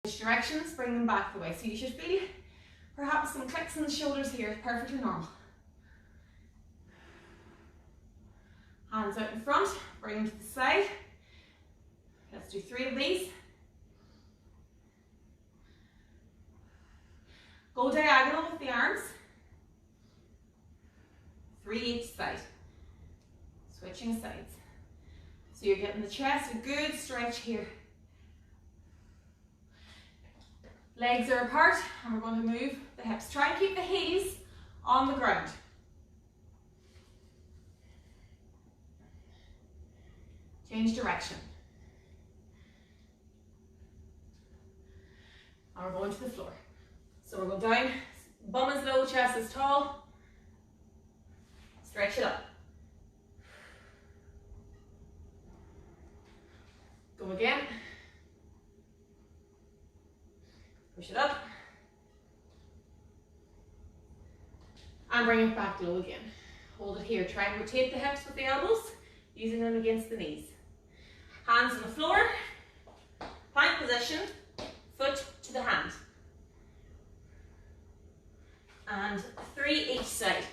Which directions, bring them back the way. So you should feel perhaps some clicks in the shoulders here, perfectly normal. Hands out in front, bring them to the side. Let's do 3 of these. Go diagonal with the arms. 3 each side. Switching sides. So you're getting the chest, a good stretch here. Legs are apart and we're going to move the hips. Try and keep the heels on the ground. Change direction. And we're going to the floor. So we're going down, bum is low, chest is tall. Stretch it up. Go again. Push it up. And bring it back low again. Hold it here. Try and rotate the hips with the elbows, using them against the knees. Hands on the floor. Plank position. Foot to the hand. And 3 each side.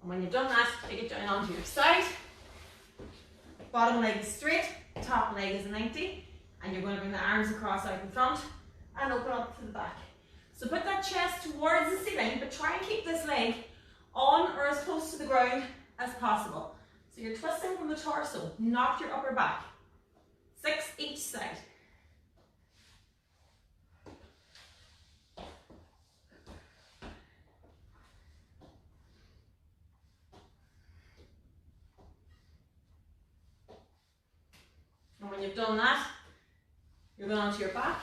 And when you've done that, take it down onto your side. Bottom leg is straight, top leg is 90, and you're going to bring the arms across out in front and open up to the back. So put that chest towards the ceiling, but try and keep this leg on or as close to the ground as possible. So you're twisting from the torso, not your upper back. 6 each side. And when you've done that, you're going onto your back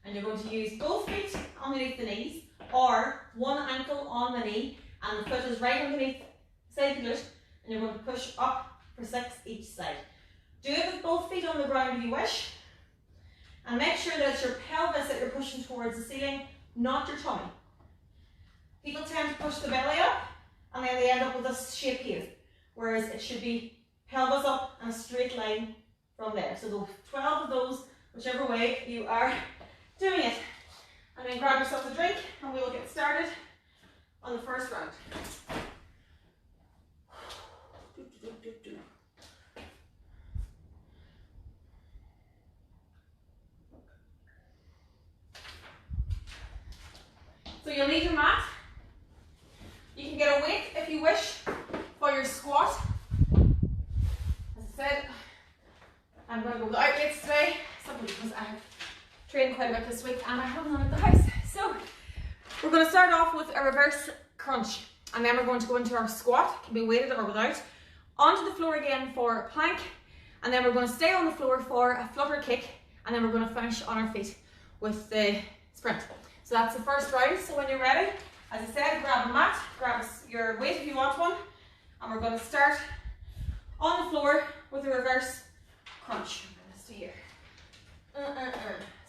and you're going to use both feet underneath the knees or one ankle on the knee and the foot is right underneath the side of the glute and you're going to push up for 6 each side. Do it with both feet on the ground if you wish and make sure that it's your pelvis that you're pushing towards the ceiling, not your tummy. People tend to push the belly up and then they end up with this shape here, whereas it should be pelvis up and a straight line from there. So go 12 of those, whichever way you are doing it. And then grab yourself a drink and we will get started on the first round. So you'll need your mat. You can get a weight if you wish for your squat. As I said, I'm going to go without weights today, simply because I have trained quite a bit this week and I have none at the house. So we're going to start off with a reverse crunch and then we're going to go into our squat, it can be weighted or without, onto the floor again for a plank, and then we're going to stay on the floor for a flutter kick, and then we're going to finish on our feet with the sprint. So that's the first round. So when you're ready, as I said, grab a mat, grab your weight if you want one, and we're going to start on the floor with a reverse crunch. I'm going to stay here.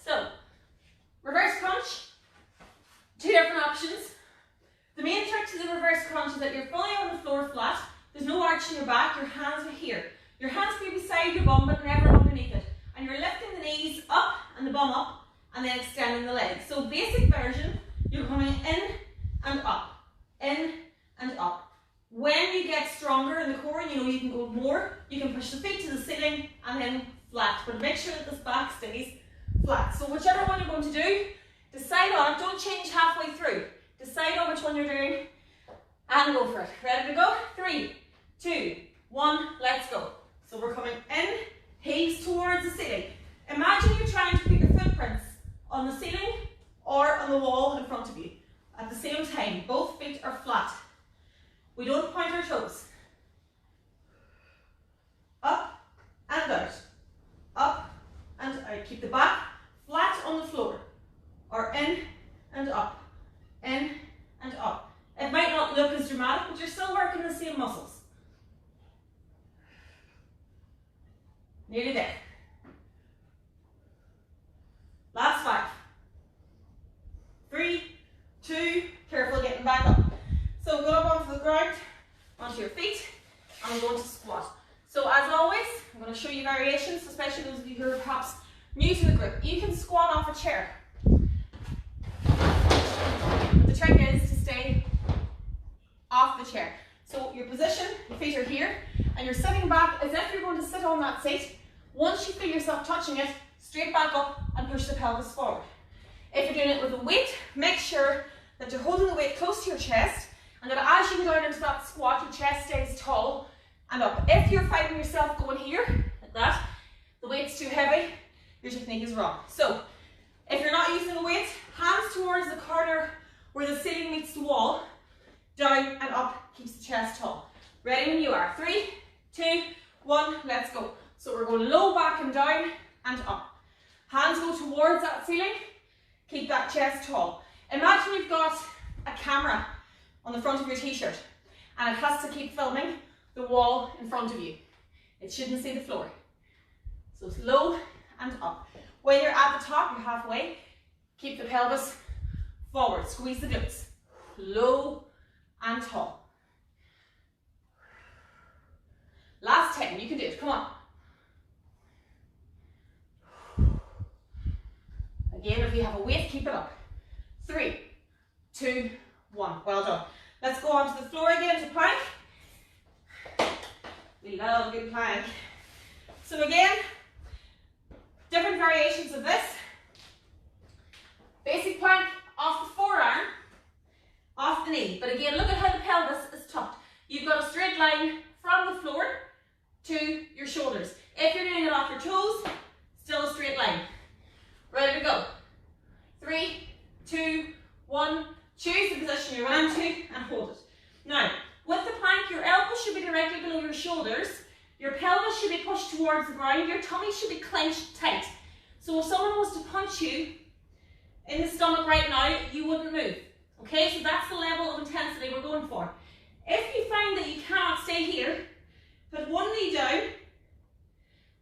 So, reverse crunch, 2 different options. The main trick to the reverse crunch is that you're fully on the floor flat. There's no arch in your back, your hands are here. Your hands can be beside your bum but never underneath it. And you're lifting the knees up and the bum up and then extending the legs. So basic version, you're coming in and up, in and up. When you get stronger in the core and you know you can go more, you can push the feet to the ceiling and then flat. But make sure that this back stays flat. So whichever one you're going to do, decide on it. Don't change halfway through. Decide on which one you're doing and go for it. Ready to go? 3, 2, 1, let's go. So we're coming in, heels towards the ceiling. Imagine you're trying to put your footprints on the ceiling or on the wall in front of you. At the same time, both feet are flat. We don't point our toes. Up and out. Up and out. Keep the back flat on the floor. Or in and up. In and up. It might not look as dramatic, but you're still working the same muscles. Nearly there. grip. You can squat off a chair. The trick is to stay off the chair. So your position, your feet are here, and you're sitting back as if you're going to sit on that seat. Once you feel yourself touching it, straight back up and push the pelvis forward. If you're doing it with a weight, make sure that you're holding the weight close to your chest, and that as you go down into that squat, your chest stays tall and up. If you're finding yourself going here, like that, the weight's too heavy, your technique is wrong. So, if you're not using a weight, hands towards the corner where the ceiling meets the wall, down and up, keeps the chest tall. Ready when you are. 3, 2, 1, let's go. So we're going low back and down and up. Hands go towards that ceiling, keep that chest tall. Imagine you've got a camera on the front of your t-shirt and it has to keep filming the wall in front of you. It shouldn't see the floor. So it's low and up. When you're at the top, you're halfway, keep the pelvis forward, squeeze the glutes. Low and tall. Last 10, you can do it, come on. Again, if you have a weight, keep it up. 3, 2, 1, well done. Let's go onto the floor again to plank. We love a good plank. So again, different variations of this. Basic plank off the forearm, off the knee. But again, look at how the pelvis is tucked. You've got a straight line from the floor to your shoulders. If you're doing it off your toes, still a straight line. Ready to go. 3, 2, 1. Choose the position you're going to and hold it. Now, with the plank, your elbows should be directly below your shoulders. Your pelvis should be pushed towards the ground. Your tummy should be clenched tight. So if someone was to punch you in the stomach right now, you wouldn't move. Okay, so that's the level of intensity we're going for. If you find that you cannot stay here, put one knee down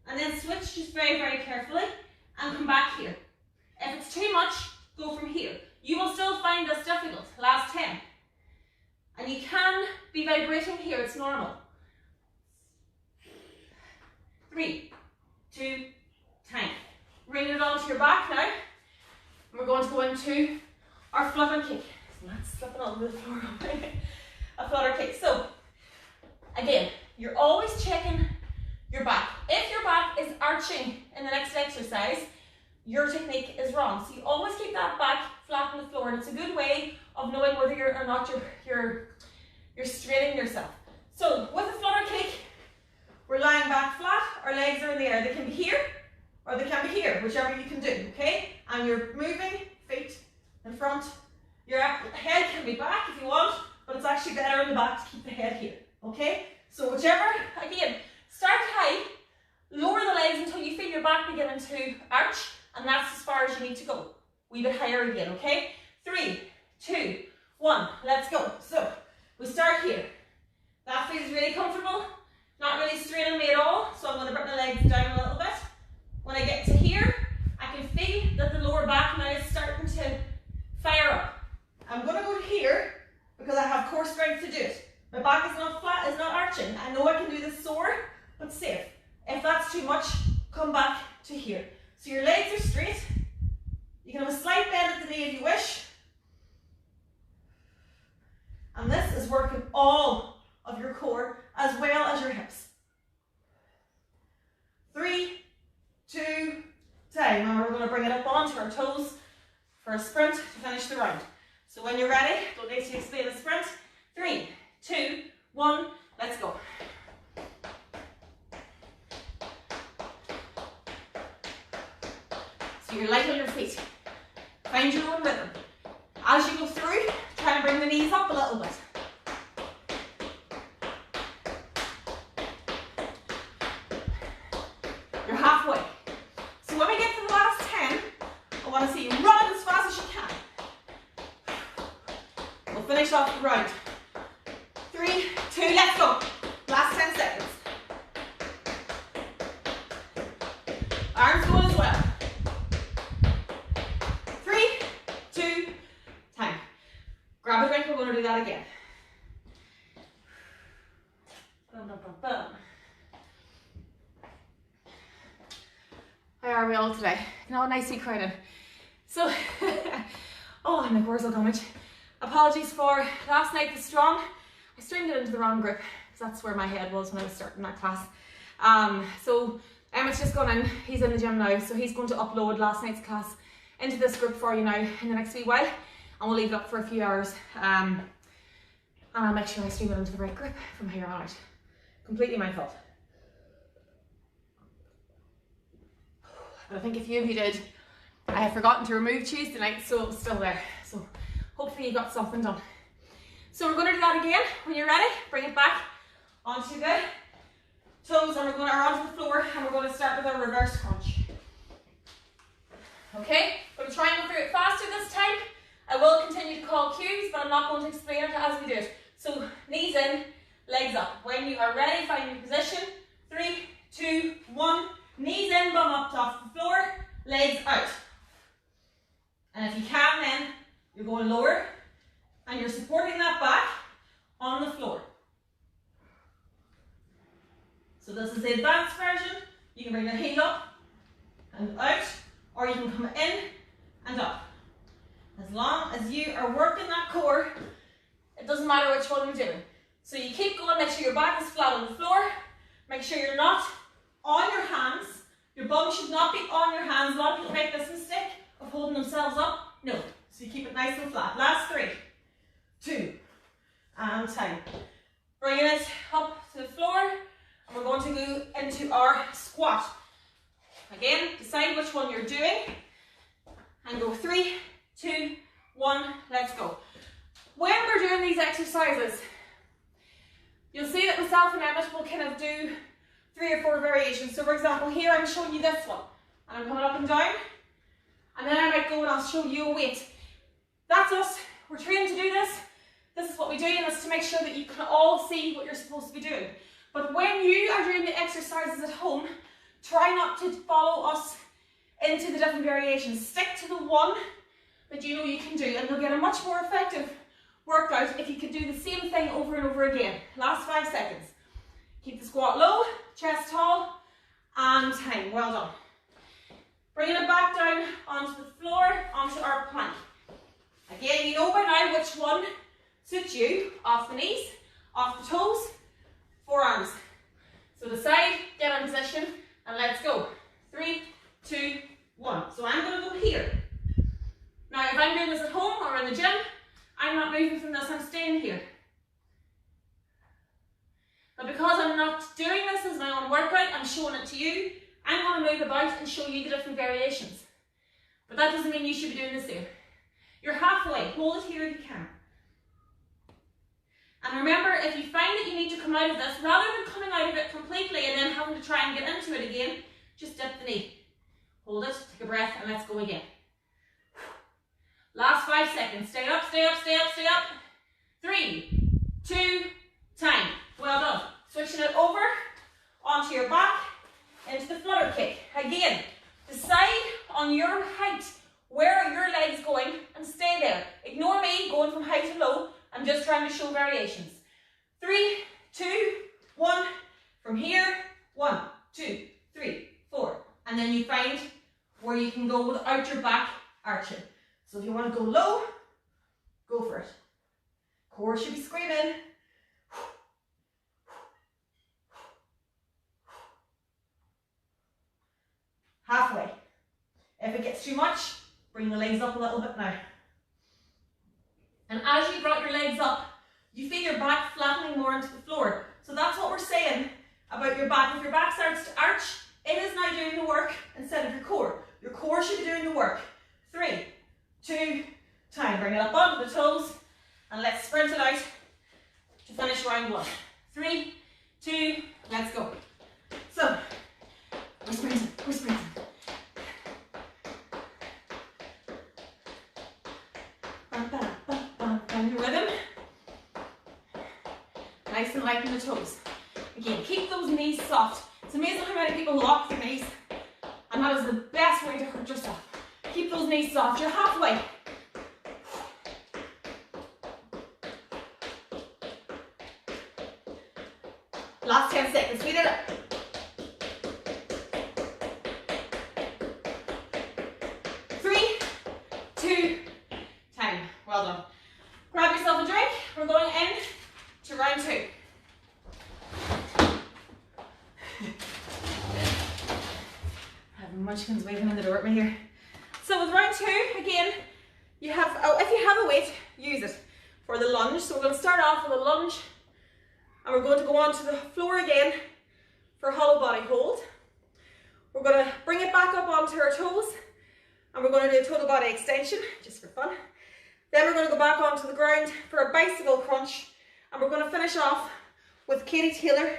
and then switch just very, very carefully and come back here. If it's too much, go from here. You will still find this difficult. Last 10. And you can be vibrating here, it's normal. 3, 2, time. Bring it onto your back now. We're going to go into our flutter kick. So that's slipping on the floor. A flutter kick. So, again, you're always checking your back. If your back is arching in the next exercise, your technique is wrong. So you always keep that back flat on the floor, and it's a good way of knowing whether you're or not you're straightening yourself. So with a flutter kick, we're lying back flat, our legs are in the air. They can be here or they can be here, whichever you can do, okay? And you're moving, feet in front. Your head can be back if you want, but it's actually better in the back to keep the head here, okay? So whichever, again, start high, lower the legs until you feel your back beginning to arch, and that's as far as you need to go. Wee bit higher again, okay? 3, 2, 1, let's go. So, we start here. That feels really comfortable, not really straining me at all, so I'm going to bring my legs down a little bit. When I get to here, I can feel that the lower back now is starting to fire up. I'm going to go to here because I have core strength to do it. My back is not flat, is not arching. I know I can do this sore, but safe. If that's too much, come back to here. So your legs are straight. You can have a slight bend at the knee if you wish. And this is working all of your core as well as your hips. 3, 2, time. And we're going to bring it up onto our toes for a sprint to finish the round. So when you're ready, don't need to explain the sprint. 3, 2, 1, let's go. So you're light on your feet. Find your own rhythm. As you go through, try and bring the knees up a little bit. You're halfway. So when we get to the last 10, I want to see you run as fast as you can. We'll finish off the round. 3, 2, let's go. Last 10 seconds. Arms going as well. 3, 2, time. Grab a drink, we're going to do that again. Boom, boom, boom, boom. How are we all today? Not nice wee crowding. So, oh, my core is so damaged. Apologies for last night, the strong. I streamed it into the wrong group because that's where my head was when I was starting that class. So Emmett's just gone in, he's in the gym now, so he's going to upload last night's class into this group for you now in the next wee while, and we'll leave it up for a few hours. And I'll make sure I stream it into the right group from here on out. Completely my fault. But I think a few of you did. I had forgotten to remove Tuesday night, so it was still there. So hopefully you got something done. So we're going to do that again. When you're ready, bring it back onto the toes, and we're going to onto the floor, and we're going to start with our reverse crunch. Okay, I'm going to try and go through it faster this time. I will continue to call cues, but I'm not going to explain it as we do it. So knees in, legs up. When you are ready, find your position. 3, 2, 1. Knees in, bum up off the floor, legs out. And if you can, then you're going lower and you're supporting that back on the floor. So this is the advanced version. You can bring your heel up and out, or you can come in and up. As long as you are working that core, it doesn't matter which one you're doing. So you keep going, make sure your back is flat on the floor, make sure you're not on your hands. Your bum should not be on your hands. A lot of people make this mistake of holding themselves up. No. So you keep it nice and flat. Last 3, 2, and time. Bringing it up to the floor, and we're going to go into our squat. Again, decide which one you're doing, and go 3, 2, 1, let's go. When we're doing these exercises, you'll see that myself and Emmett will kind of do 3 or 4 variations. So for example, here I'm showing you this one, and I'm coming up and down, and then I might go and I'll show you a weight. That's us. We're trained to do this. This is what we do, and it's to make sure that you can all see what you're supposed to be doing. But when you are doing the exercises at home, try not to follow us into the different variations. Stick to the one that you know you can do, and you'll get a much more effective workout if you can do the same thing over and over again. Last 5 seconds. Keep the squat low, chest tall, and time. Well done. Bringing it back down onto the floor, onto our plank. Again, you know by now which one suits you. Off the knees, off the toes, forearms. So decide, get in position, and let's go. 3, 2, 1. So I'm going to go here. Now, if I'm doing this at home or in the gym, I'm not moving from this, I'm staying here. But because I'm not doing this as my own workout, I'm showing it to you, I'm going to move about and show you the different variations. But that doesn't mean you should be doing this here. You're halfway. Hold it here if you can. And remember, if you find that you need to come out of this, rather than coming out of it completely and then having to try and get into it again, just dip the knee. Hold it, take a breath, and let's go again. Last 5 seconds. Stay up, stay up, stay up, stay up. 3, 2, time. Well done. Switching it over onto your back into the flutter kick. Again, decide on your height where are your legs going and stay there. Ignore me going from high to low. I'm just trying to show variations. 3, 2, 1. From here, 1, 2, 3, 4. And then you find where you can go without your back arching. So if you want to go low, go for it. Core should be screaming. Halfway. If it gets too much, bring the legs up a little bit now. And as you brought your legs up, you feel your back flattening more into the floor. So that's what we're saying about your back. If your back starts to arch, it is now doing the work instead of your core. Your core should be doing the work. 3, 2, time. Bring it up onto the toes, and let's sprint it out to finish round 1. 3, 2, let's go. So, we're sprinting, we're sprinting. Find your rhythm. Nice and light in the toes. Again, keep those knees soft. It's amazing how many people lock their knees, and that is the best way to hurt yourself. Keep those knees soft. You're halfway. Last 10 seconds. Speed it up. Munchkin's waving in the door at me here. So with round 2, again, you have, if you have a weight, use it for the lunge. So we're going to start off with a lunge, and we're going to go onto the floor again for hollow body hold. We're going to bring it back up onto our toes, and we're going to do a total body extension, just for fun. Then we're going to go back onto the ground for a bicycle crunch, and we're going to finish off with Katie Taylor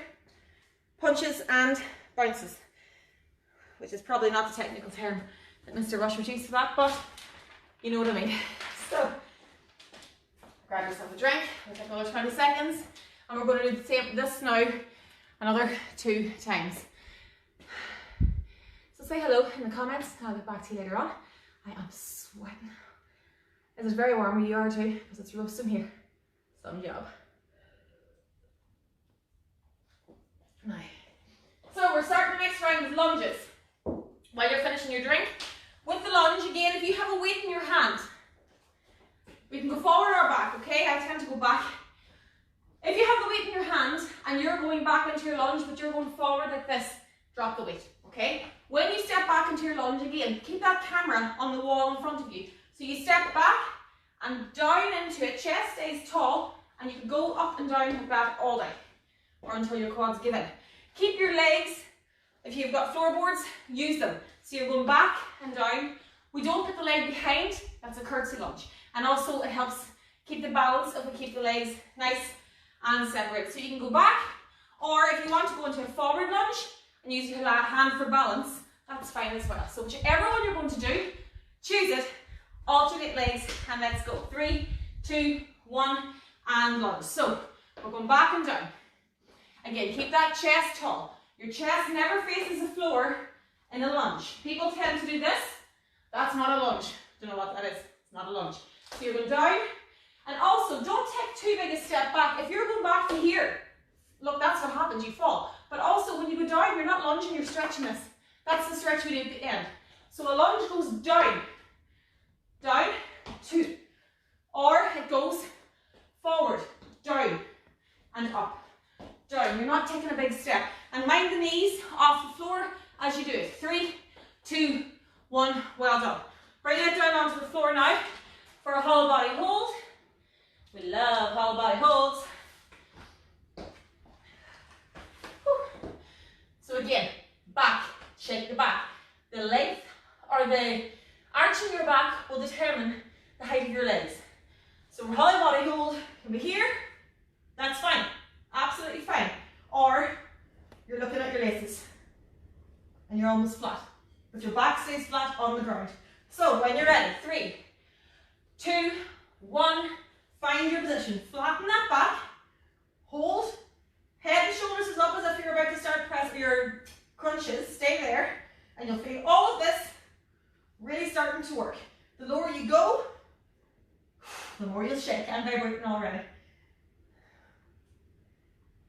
punches and bounces, which is probably not the technical term that Mr. Rush would use for that, but you know what I mean. So, grab yourself a drink, we'll take another 20 seconds, and we're going to do the same, this now, another 2 times. So say hello in the comments, I'll get back to you later on. I am sweating. Is it very warm where you are too? Because it's roasting here. Some job. Now, so we're starting the next round with lunges. While you're finishing your drink, with the lunge, again, if you have a weight in your hand, we can go forward or back, okay? I tend to go back. If you have the weight in your hand and you're going back into your lunge, but you're going forward like this, drop the weight, okay? When you step back into your lunge, again, keep that camera on the wall in front of you. So you step back and down into it, chest stays tall, and you can go up and down like that all day, or until your quads give in. Keep your legs, if you've got floorboards, use them. So you're going back and down. We don't put the leg behind, that's a curtsy lunge. And also it helps keep the balance if we keep the legs nice and separate. So you can go back, or if you want to go into a forward lunge and use your hand for balance, that's fine as well. So whichever one you're going to do, choose it, alternate legs, and let's go. 3, 2, 1, and lunge. So we're going back and down. Again, keep that chest tall. Your chest never faces the floor in a lunge. People tend to do this. That's not a lunge. Don't know what that is. It's not a lunge. So you're going down. And also, don't take too big a step back. If you're going back to here, look, that's what happens. You fall. But also, when you go down, you're not lunging, you're stretching this. That's the stretch we do at the end. So a lunge goes down, down, 2. Or it goes forward, down, and up. Down. You're not taking a big step. And mind the knees off the floor as you do it. 3, 2, 1. Well done. Bring it down onto the floor now for a hollow body hold. We love hollow body holds. Whew. So again, back, shake the back. The length or the arch in your back will determine the height of your legs. So hollow body hold can be here. That's fine. Absolutely fine. Or you're looking at your laces and you're almost flat, but your back stays flat on the ground. So when you're ready, 3, 2, 1, find your position. Flatten that back, hold, head and shoulders is up as if you're about to start pressing your crunches. Stay there, and you'll feel all of this really starting to work. The lower you go, the more you'll shake. I'm vibrating already.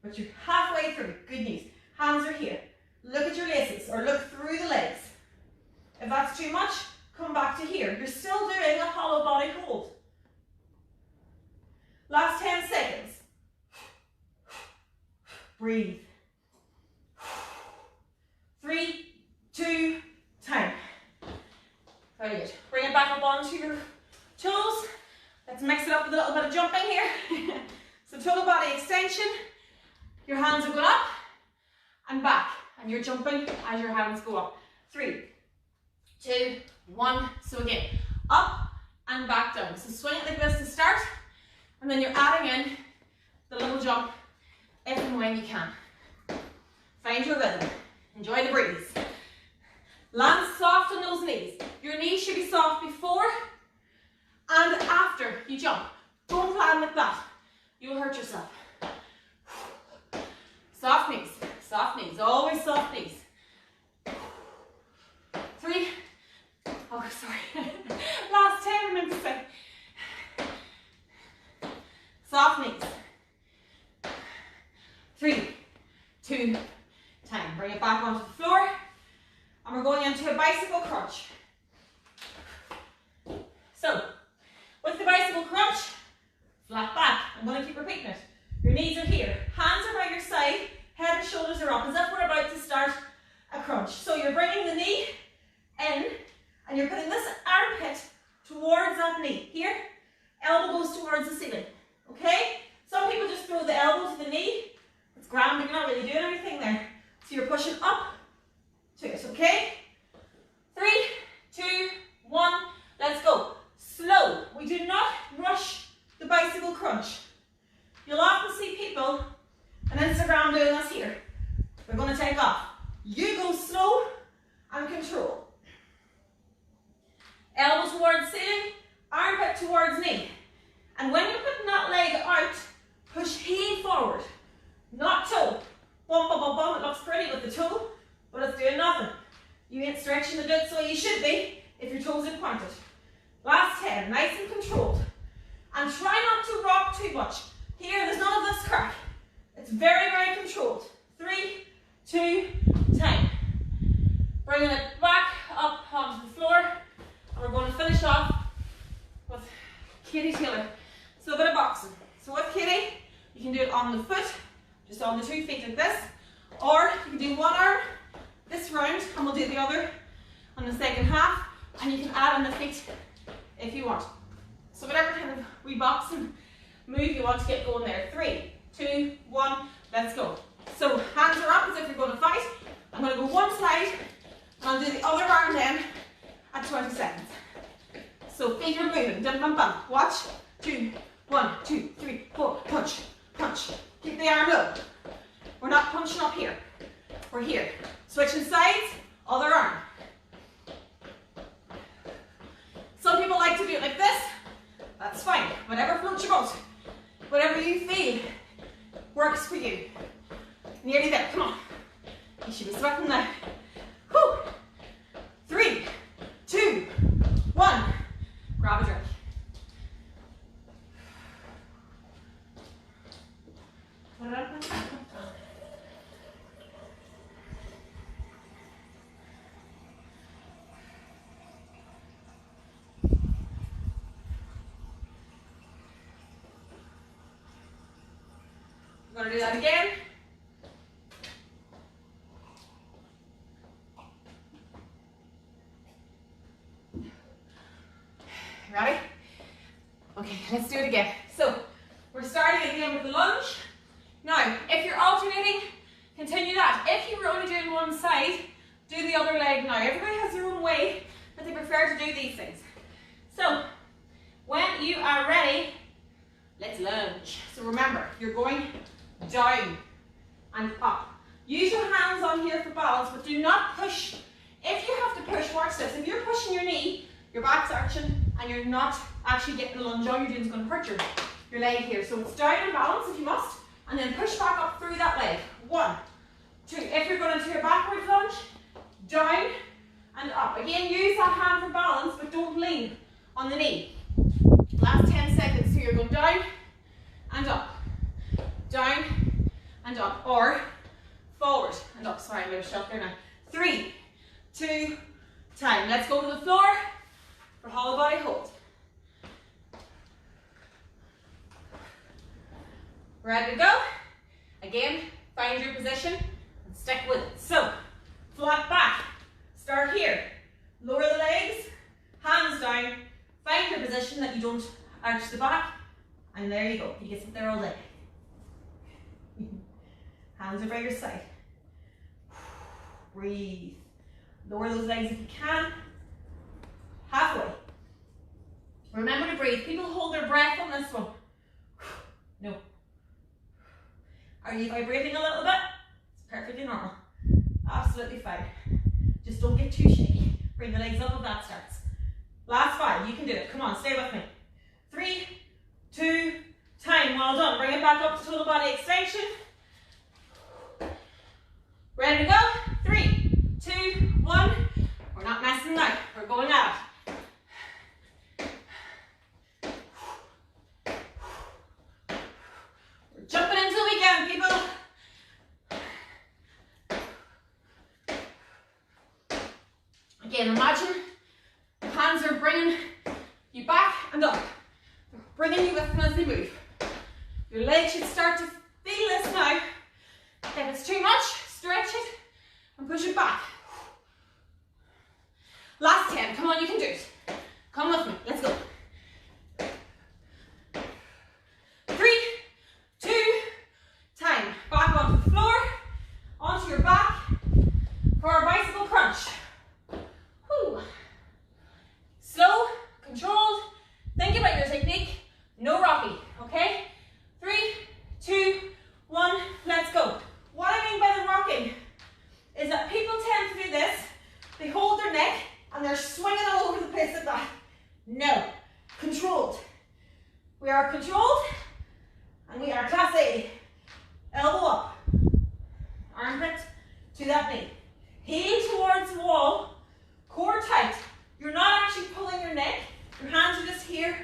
But you're halfway through. Good knees. Hands are here. Look at your laces or look through the legs. If that's too much, come back to here. You're still doing a hollow body hold. Last 10 seconds. Breathe. 3, 2, time. Very good. Bring it back up onto your toes. Let's mix it up with a little bit of jumping here. So total body extension. Your hands are going up and back, and you're jumping as your hands go up. 3, 2, 1. So again, up and back down. So swing it like this to start, and then you're adding in the little jump if and when you can. Find your rhythm. Enjoy the breeze. Land soft on those knees. Your knees should be soft before and after you jump. Don't land like that. You'll hurt yourself. Soft knees, always soft knees. 3, oh sorry, last 10 minutes to say. Soft knees. 3, 2, time. Bring it back onto the floor, and we're going into a bicycle crunch. So, with the bicycle crunch, flat back. I'm going to keep repeating it. Your knees are here, hands are by your side, head and shoulders are up, as if we're about to start a crunch. So you're bringing the knee towards that knee. Here, elbow goes towards the ceiling. Okay? Some people just throw the elbow to the knee. It's grand, but you're not really doing anything there. So you're pushing up to it, okay? 3, 2, 1, let's go. Slow. We do not rush the bicycle crunch. You'll often see people on Instagram doing this here. They're going to take off. You go slow and control. Elbow towards ceiling, armpit towards knee. And when you're putting that leg out, push heel forward, not toe. Bum, bum, bum, bum. It looks pretty with the toe, but it's doing nothing. You ain't stretching the glutes the way you should be if your toes are pointed. Last 10, nice and controlled. And try not to rock too much. Here, there's none of this crack. It's very, very controlled. 3, 2, time. Bringing it back up onto the floor. And we're going to finish off with Katie Taylor. So a bit of boxing. So with Katie, you can do it on the foot, just on the 2 feet like this. Or you can do one arm this round, and we'll do the other on the second half. And you can add on the feet if you want. So whatever kind of reboxing move you want to get going there. 3, 2, 1, let's go. So hands are up as if you're going to fight. I'm going to go one side, and I'll do the other arm then at 20 seconds. So feet are moving, dum bum bum. Watch. 2, 1, 2, 3, 4, punch, punch. Keep the arm low. We're not punching up here. We're here. Switching sides, other arm. Some people like to do it like this. That's fine. Whatever floats your boat. Whatever you feel works for you. Nearly there. Come on. You should be sweating now. Whew. 3, 2, 1. Grab a drink. I'm going to do that again. Ready? Okay, let's do it again. So, we're starting again with the lunge. Now, if you're alternating, continue that. If you were only doing one side, do the other leg now. Everybody has their own way that they prefer to do these things. So, when you are ready, let's lunge. So remember, you're going down and up. Use your hands on here for balance, but do not push. If you have to push, watch this. If you're pushing your knee, your back's arching, and you're not actually getting the lunge, all you're doing is going to hurt your leg here. So it's down and balance if you must, and then push back up through that leg. 1, 2. If you're going to do your backwards lunge, down and up. Again, use that hand for balance, but don't lean on the knee. Last 10 seconds. So you're going down and up, down and up, or forward and up. Sorry, I'm going to stop there now. 3, 2, time. Let's go to the floor for hollow body hold. Ready to go? Again, find your position and stick with it. So, flat back. Start here. Lower the legs, hands down. Find your position that you don't arch the back. And there you go. You can sit there all day. Hands are by your side. Breathe. Lower those legs if you can. Halfway. Remember to breathe. People hold their breath on this one. No. Are you vibrating a little bit? It's perfectly normal. Absolutely fine. Just don't get too shaky. Bring the legs up if that starts. Last 5. You can do it. Come on, stay with me. 3, 2, time. Well done. Bring it back up to total body extension. Ready to go? 3, 2, 1. We're not messing now. We're going at it. We're jumping into the weekend, people. Again, imagine the hands are bringing you back and up. They're bringing you with them as they move. Your legs should start to feel this now. If it's too much, stretch it and push it back. Last 10. Come on, you can do it. Come with me. Let's go. No. Controlled. We are controlled, and we are class A. Elbow up. Armpit to that knee. Heel towards the wall. Core tight. You're not actually pulling your neck. Your hands are just here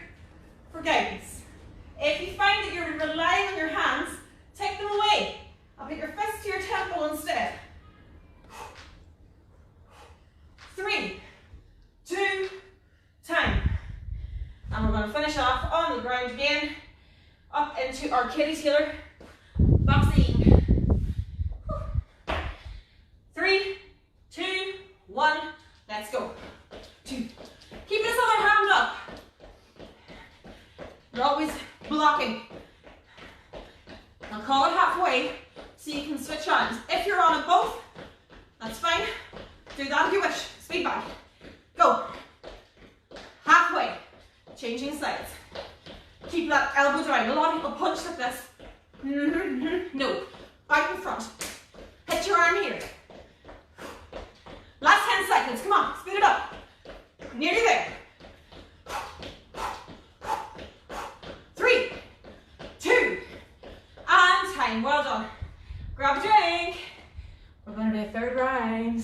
for guidance. If you find that you're relying on your hands, take them away. I'll put your fist to your temple instead. 3, 2, time. And we're going to finish off on the ground again, up into our Achilles healer, boxing. 3, 2, 1, let's go. 2. Keep this other hand up. You're always blocking. I'll call it halfway so you can switch arms. If you're on it both, that's fine. Do that if you wish. Speed back. Go. Halfway. Changing sides. Keep that elbow down. A lot of people punch like this. No. Out in front. Hit your arm here. Last 10 seconds. Come on. Speed it up. Nearly there. 3, 2, and time. Well done. Grab a drink. We're going to do a third round.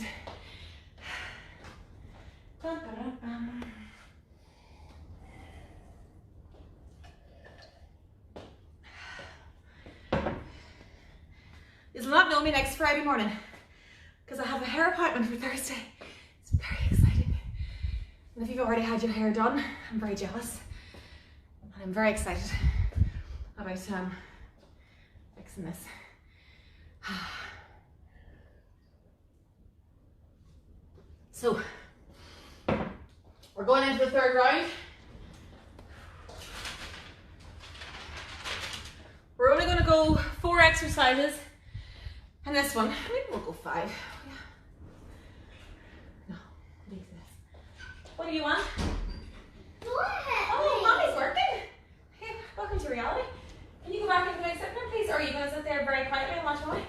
You'll not know me next Friday morning because I have a hair appointment for Thursday. It's very exciting. And if you've already had your hair done, I'm very jealous. And I'm very excited about fixing this. So, we're going into the third round. We're only going to go 4 exercises. And this one, maybe we'll go 5. Yeah. No, leave this. What do you want? Oh, Mommy's working. Hey, welcome to reality. Can you go back into my sitting room, please? Or are you going to sit there very quietly and watch Mommy?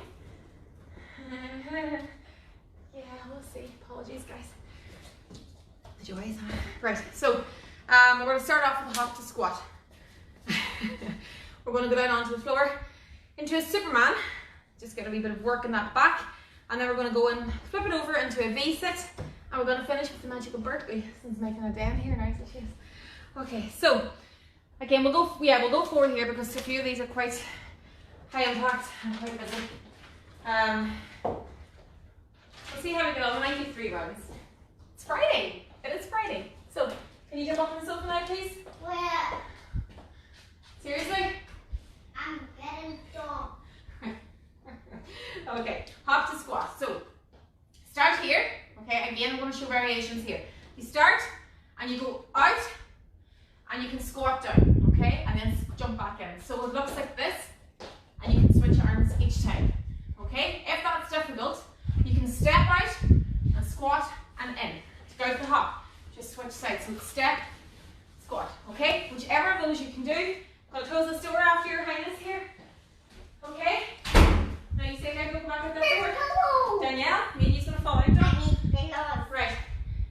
Yeah, we'll see. Apologies, guys. The joys. Right, so we're going to start off with a hop to squat. We're going to go down onto the floor into a Superman. Just get a wee bit of work in that back. And then we're going to go and flip it over into a V-sit. And we're going to finish with the magical Berkeley. Since making a den here, nice as she is. Okay, so again, we'll go 4 here because a few of these are quite high impact and quite busy. We'll see how we get on. We might do 3 rounds. It's Friday. It is Friday. So, can you jump up on the sofa now, please? Where? Seriously? I'm getting done. Okay, hop to squat. So, start here. Okay, again, I'm going to show variations here. You start and you go out and you can squat down. Okay, and then jump back in. So it looks like this, and you can switch arms each time. Okay, if that's difficult, you can step out and squat and in. To go to the hop, just switch sides. So step, squat. Okay, whichever of those you can do. I'm going to close this door after your highness here. Okay. Now you say maybe go back out that door. Danielle, me and you's going to fall out. Right.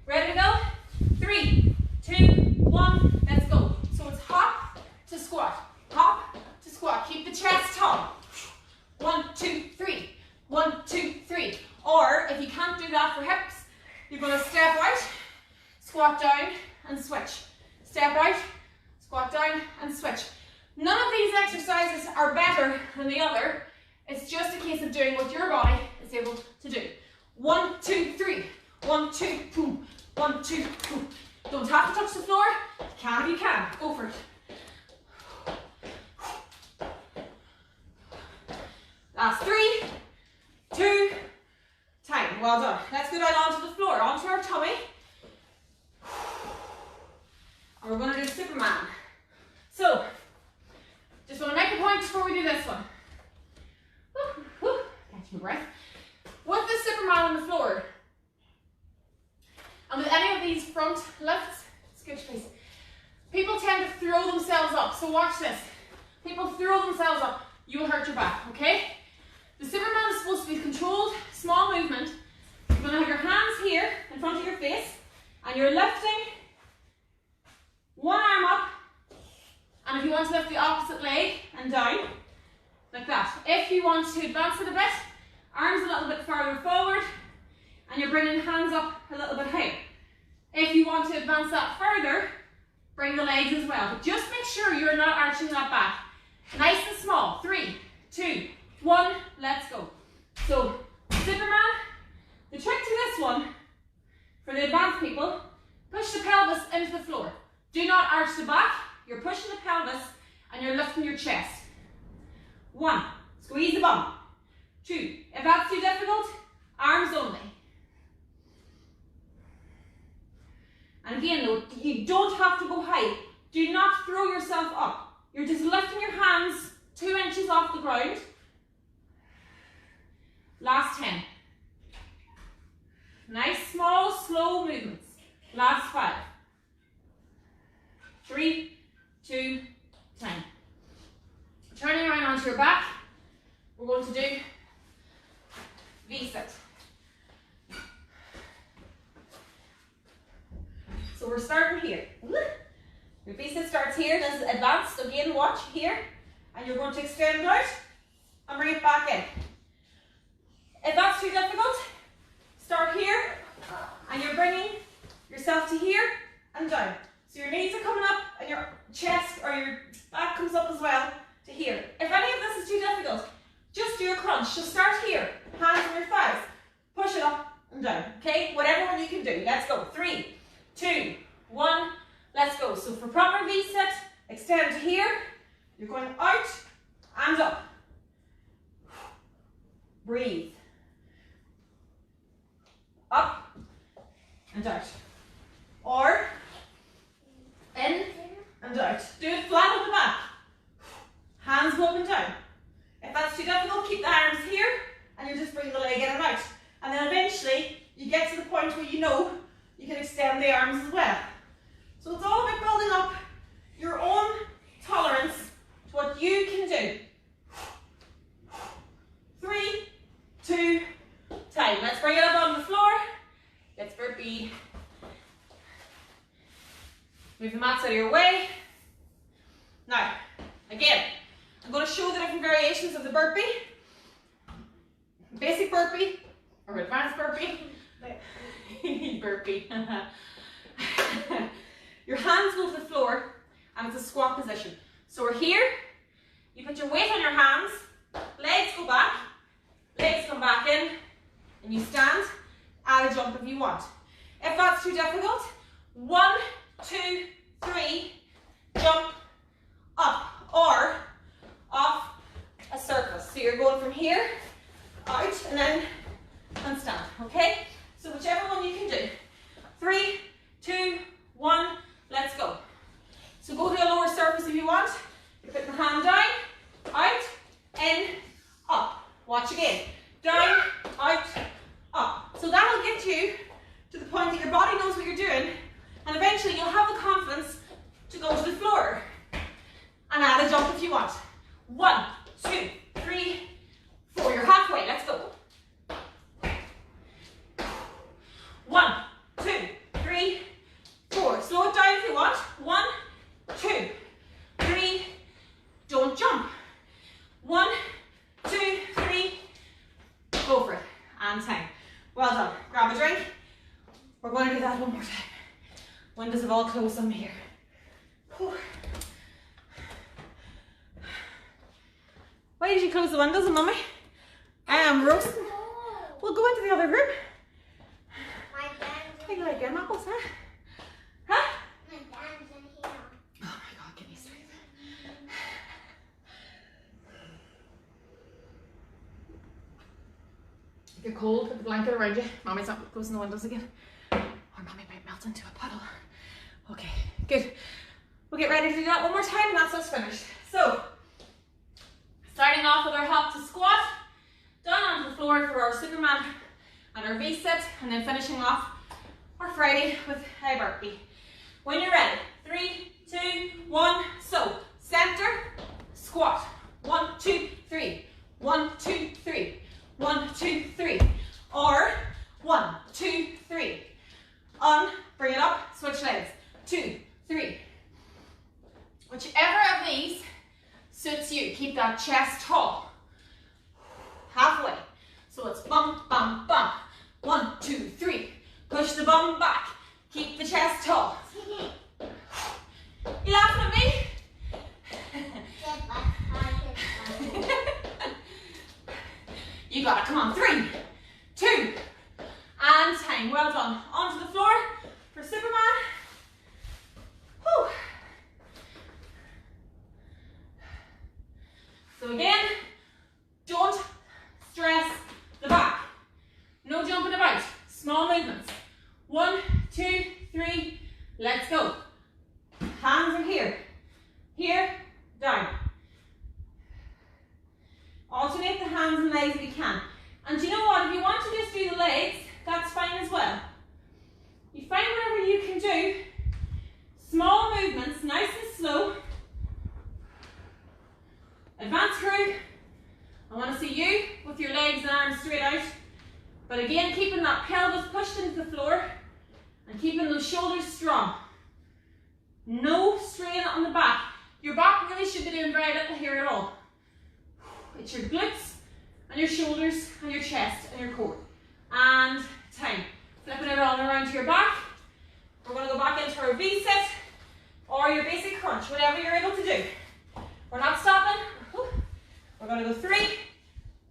Ready to go? 3, 2, 1. Let's go. So it's hop to squat. Hop to squat. Keep the chest tall. 1, 2, 3. 1, 2, 3. Or if you can't do that for hips, you're going to step out, squat down, and switch. Step out, squat down, and switch. None of these exercises are better than the other. It's just a case of doing what your body is able to do. 1, 2, 3. 1, 2, boom. 1, 2, boom. Don't have to touch the floor. Can if you can. Go for it. Last 3, 2, time. Well done. Let's go down onto the floor, onto our tummy. And we're going to do Superman. So, just want to make a point before we do this one. Catch my breath. With the Superman on the floor, and with any of these front lifts, scooch please, people tend to throw themselves up. So watch this. People throw themselves up. You will hurt your back, okay? The Superman is supposed to be controlled, small movement. You're going to have your hands here in front of your face, and you're lifting you want to lift the opposite leg and down, like that. If you want to advance it a bit, arms a little bit further forward, and you're bringing hands up a little bit higher. If you want to advance that further, bring the legs as well. But just make sure you're not arching that back. Nice and small. 3, 2, 1, let's go. So, Superman, the trick to this one, for the advanced people, push the pelvis into the floor. Do not arch the back. You're pushing the pelvis and you're lifting your chest. 1, squeeze the bum. 2, if that's too difficult, arms only. And again though, you don't have to go high. Do not throw yourself up. You're just lifting your hands 2 inches off the ground. Last 10. Nice, small, slow movements. Last 5. 3, 2, 10. Turning around onto your back, we're going to do V-sit. So we're starting here. Your V-sit starts here. This is advanced. Again, watch here. And you're going to extend out and bring it back in. If that's too difficult, start here and you're bringing yourself to here and down. So your knees are coming up and your chest or your back comes up as well to here. If any of this is too difficult, just do a crunch. So start here, hands on your thighs, push it up and down. Okay, whatever one you can do. Let's go. 3, 2, 1, let's go. So for proper V-sit, extend to here. You're going out and up. Breathe. Up and out. Or in and out. Do it flat on the back. Hands go up and down. If that's too difficult, keep the arms here and you just bring the leg in and out. And then eventually you get to the point where you know you can extend the arms as well. So it's all about building up your own tolerance to what you can do. 3, 2, time. Let's bring it up on the floor. Let's burpee. Move the mats out of your way. Now, again, I'm going to show the different variations of the burpee. Basic burpee or advanced burpee. Burpee. Your hands go to the floor and it's a squat position. So we're here, you put your weight on your hands, legs go back, legs come back in, and you stand, add a jump if you want. If that's too difficult, 1, 2, 3, jump up or off a surface. So you're going from here, out, and then and stand, okay? So whichever one you can do. 3, 2, 1, let's go. So go to a lower surface if you want. You put the hand down, out, in, up. Watch again. Down, out, up. So that'll get you to the point that your body knows what you're doing, and eventually you'll have the confidence to go to the floor. And add a jump if you want. 1, 2, 3, 4. You're halfway. Let's go. 1, 2, 3, 4. Slow it down if you want. 1, 2, 3. Don't jump. 1, 2, 3. Go for it. And time. Well done. Grab a drink. We're going to do that one more time. Windows have all closed on me here. Whew. Why did you close the windows, Mummy? I am roasting. We'll go into the other room. How you like them apples, huh? Huh? My dad's in here. Oh my God, give me strength. If you're cold, put the blanket around you. Mommy's not closing the windows again. Or Mommy might melt into a puddle. Okay, good. We'll get ready to do that one more time and that's us finished. So, starting off with our hop to squat, down onto the floor for our Superman and our V-sit, and then finishing off our Friday with a burpee. When you're ready, 3, 2, 1, so center, squat, 1, 2, 3, 1, 2, 3, 1, 2, 3, or 1, 2, 3, bring it up, switch legs, 2, 3. Whichever of these just you. Keep that chest tall. Halfway. So it's bump, bump, bump. 1, 2, 3. Push the bum back. Keep the chest tall. You laughing at me? You got it. Come on. 3, 2, and time. Well done. Onto the floor for Superman. Whew. So again, don't stress the back. No jumping about. Small movements. 1, 2, 3. Let's go. Hands are here. Here, down. Alternate the hands and legs if you can. And do you know what? If you want to just do the legs, that's fine as well. You find whatever you can do. Small movements, nice and slow. Advanced crew. I want to see you with your legs and arms straight out. But again, keeping that pelvis pushed into the floor and keeping those shoulders strong. No strain on the back. Your back really should be doing very little here at all. It's your glutes and your shoulders and your chest and your core. And time. Flipping it all around to your back. We're going to go back into our V-sit or your basic crunch, whatever you're able to do. We're not stopping. We're going to go 3,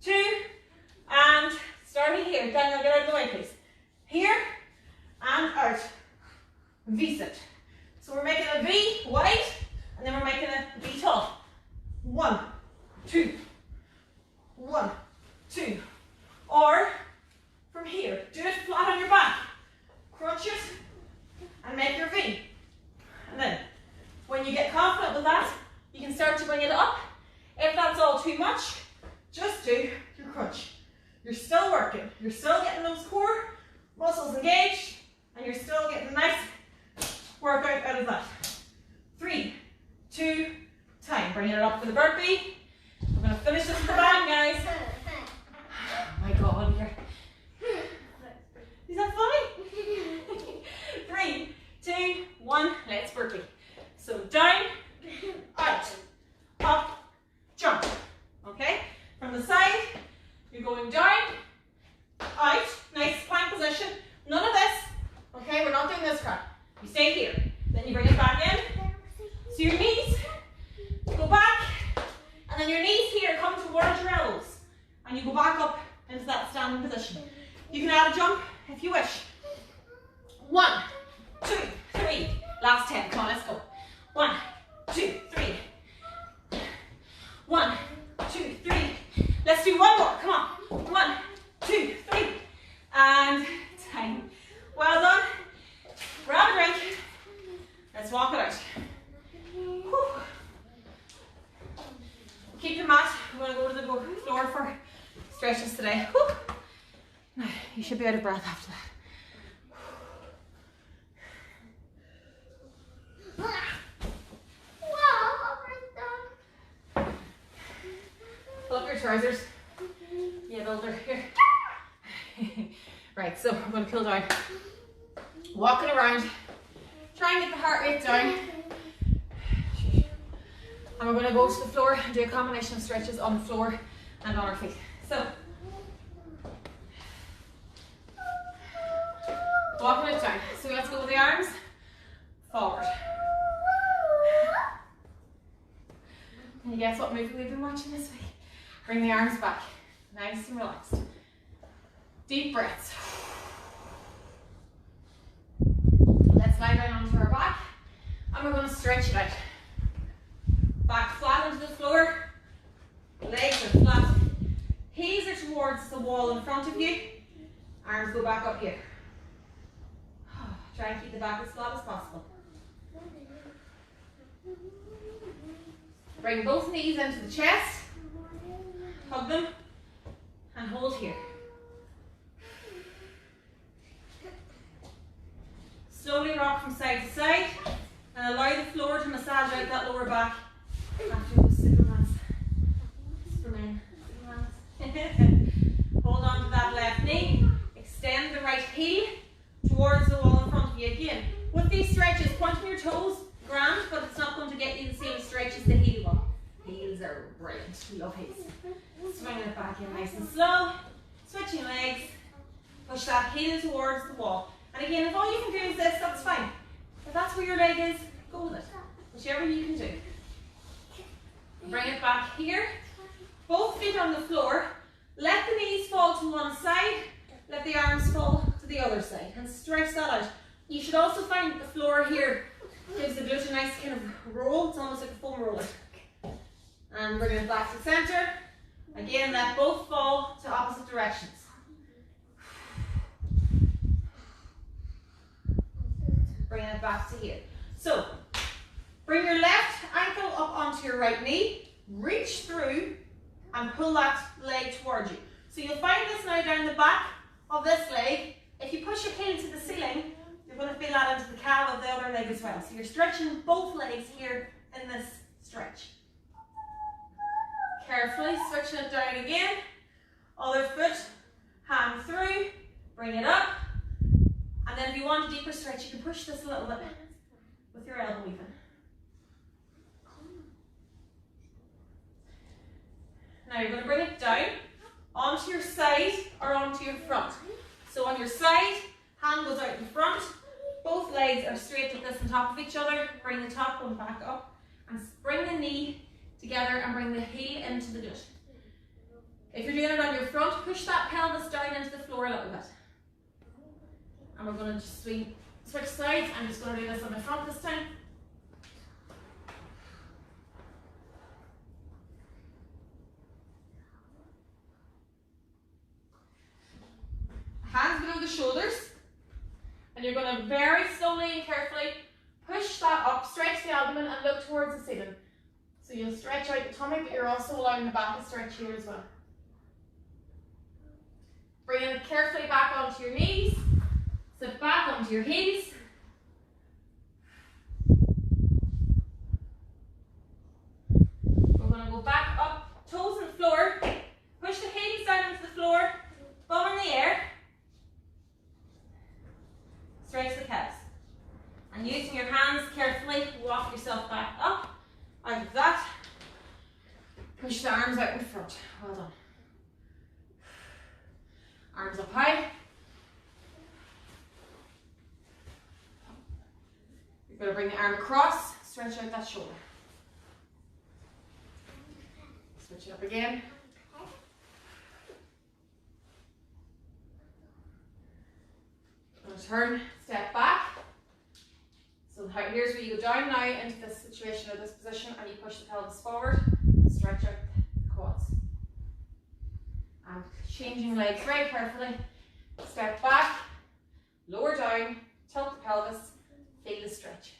2, and starting here. Daniel, get out of the way, please. Here and out. V-sit. So we're making a V wide, and then we're making a V tall. 1, 2, 1, 2. Or from here, do it flat on your back. Crunch it and make your V. And then when you get confident with that, you can start to bring it up. If that's all too much, just do your crunch. You're still working. You're still getting those core muscles engaged, and you're still getting a nice workout out of that. 3, 2, time. Bringing it up for the burpee. We're going to finish this with the band, guys. Oh my God. Is that funny? 3, 2, 1. Let's burpee. So down, out, up, jump. Okay? From the side, you're going down, out. Nice plank position. None of this. Okay? We're not doing this crap. You stay here. Then you bring it back in. So your knees go back, and then your knees here come towards your elbows, and you go back up into that standing position. You can add a jump if you wish. 1, 2, 3. Last 10. Come on, let's go. 1, 2, 3. 1, 2, 3. Let's do one more. Come on. 1, 2, 3. And time. Well done. Grab a drink. Let's walk it out. Whew. Keep your mat. We're going to go to the floor for stretches today. Whew. Now, you should be out of breath after that. Pull up your trousers. Yeah, builder here. Right, so we're going to cool down. Walking around. Try and get the heart rate down. And we're going to go to the floor and do a combination of stretches on the floor and on our feet. So, walking it down. So let's go with the arms forward. Can you guess what movie we've been watching this week? Bring the arms back. Nice and relaxed. Deep breaths. Let's lie down onto our back and we're going to stretch it out. Back flat onto the floor. Legs are flat. Heels are towards the wall in front of you. Arms go back up here. Try and keep the back as flat as possible. Bring both knees into the chest. Hug them and hold here. Slowly rock from side to side and allow the floor to massage out that lower back after those Superman. Hold on to that left knee. Extend the right heel towards the wall in front of you. Again, with these stretches, pointing your toes, grand, but it's not going to get you the same stretch as the heel one. Heels are back in nice and slow. Switching legs. Push that heel towards the wall. And again, if all you can do is this, that's fine. If that's where your leg is, go with it. Whichever you can do. Bring it back here. Both feet on the floor. Let the knees fall to one side. Let the arms fall to the other side. And stretch that out. You should also find that the floor here gives the glute a nice kind of roll. It's almost like a foam roller. And bring it back to center. Again, let both fall to opposite directions. Bring it back to here. So, bring your left ankle up onto your right knee. Reach through and pull that leg towards you. So you'll find this now down the back of this leg. If you push your heel to the ceiling, you're going to feel that into the calf of the other leg as well. So you're stretching both legs here in this stretch. Carefully switching it down again. Other foot, hand through, bring it up. And then if you want a deeper stretch, you can push this a little bit with your elbow even. Now you're going to bring it down onto your side or onto your front. So on your side, hand goes out in front. Both legs are straight like this on top of each other. Bring the top one back up and bring the knee together and bring the heel into the glute. If you're doing it on your front, push that pelvis down into the floor a little bit. And we're going to just switch sides. I'm just going to do this on the front this time. Hands below the shoulders. And you're going to very slowly and carefully push that up, stretch the abdomen and look towards the ceiling. So you'll stretch out the tummy, but you're also allowing the back to stretch here as well. Bring it carefully back onto your knees. Sit back onto your heels. We're going to go back up, toes on the floor. Push the heels down into the floor, bum in the air. Stretch the calves. And using your hands carefully, walk yourself back up. Out of that. Push the arms out in front. Well done. Arms up high. You're going to bring the arm across, stretch out that shoulder. Switch it up again. Turn, step back. So here's where you go down now into this situation or this position and you push the pelvis forward and stretch out the quads. And changing legs very carefully. Step back, lower down, tilt the pelvis, feel the stretch.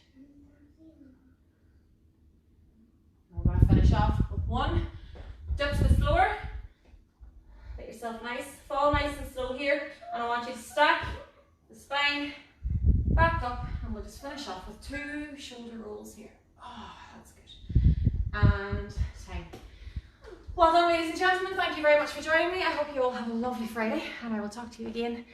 And we're going to finish off with one. Dip to the floor. Get yourself nice, fall nice and slow here. And I want you to stack the spine back up, and we'll just finish off with 2 shoulder rolls here. Oh, that's good. And time. Well done, ladies and gentlemen. Thank you very much for joining me. I hope you all have a lovely Friday, and I will talk to you again